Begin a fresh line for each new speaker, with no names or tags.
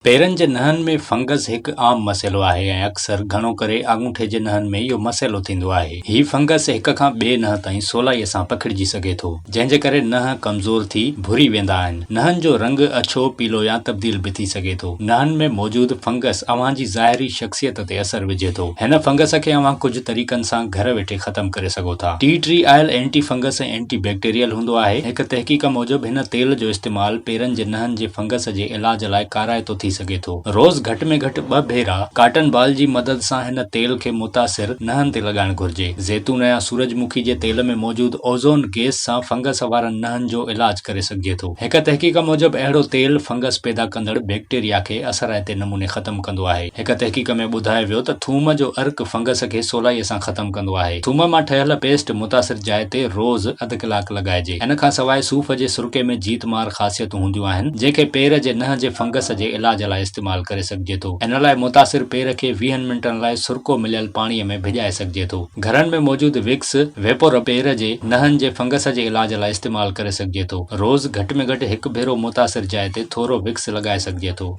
पेरनि जे नहनि में फंगस हिकु आम मसइलो आहे ऐं अक्सर घणो करे आङूठे जे नहनि में इहो मसइलो थींदो आहे। हीउ फंगस हिक खां ॿिए नह ताईं सवलाईअ सां पखिड़िजी सघे थो, जंहिं जे करे नह कमज़ोर थी भुरी वेंदा आहिनि। नहनि जो रंग अछो, पीलो या तब्दील बि थी सघे थो। नहनि में मौजूदु फंगस अव्हां जी ज़ाहिरी शख़्सियत ते असर विझे थो। हिन फंगस खे अव्हां कुझु तरीक़नि सां घर वेठे ख़तम करे सघो था। टी ट्री आयल एंटी फंगस ऐं एंटी बैक्टीरियल हूंदो आहे। हिक तहक़ीक़ मूजिबि हिन तेल जो इस्तेमाल पेरनि जे नहनि जे फंगस जे इलाज लाइ काराइतो थी सघे थो। रोज़ घटि में घटि 2 भेरा कॉटन बॉल जी मदद सां हिन तेल खे मुतासिर नहनि ते लॻाइणु घुर्जे। ज़ैतून या सूरजमुखी जे तेल में मौजूदु ओज़ोन गैस सां फंगस वारनि नहनि जो इलाज करे सघिजे थो। हिक तहक़ीक़ मूजिबि अहिड़ो तेल फंगस पैदा कंदड़ बैक्टीरिया खे असराइते नमूने ख़तम कंदो आहे। हिक तहक़ीक़ में ॿुधायो वियो त थूम जो अर्क फंगस खे सवलाईअ सां ख़तम कंदो आहे। थूम मां ठहियल पेस्ट मुतासिर जाइ ते रोज़ अधु कलाक लॻाइजे। इन खां सवाइ सूफ़ जे सुर्के में जीतमार ख़ासियतूं हूंदियूं आहिनि, जंहिंखे पेर जे नह जे फंगस जे इलाज लाइ इस्तेमाल करे सघिजे थो। इन लाइ मुतासिर पेर खे 20 मिंटनि लाइ सुर्को मिलियल पाणीअ में भिॼाए सघिजे थो। घरनि में मौजूदु विक्स वेपोर पेर जे नहनि जे फंगस जे इलाज लाइ इस्तेमाल करे सघिजे थो। रोज़ घटि में घटि 1 भेरो मुतासिर जाइ ते थोरो विक्स लॻाए सघिजे थो।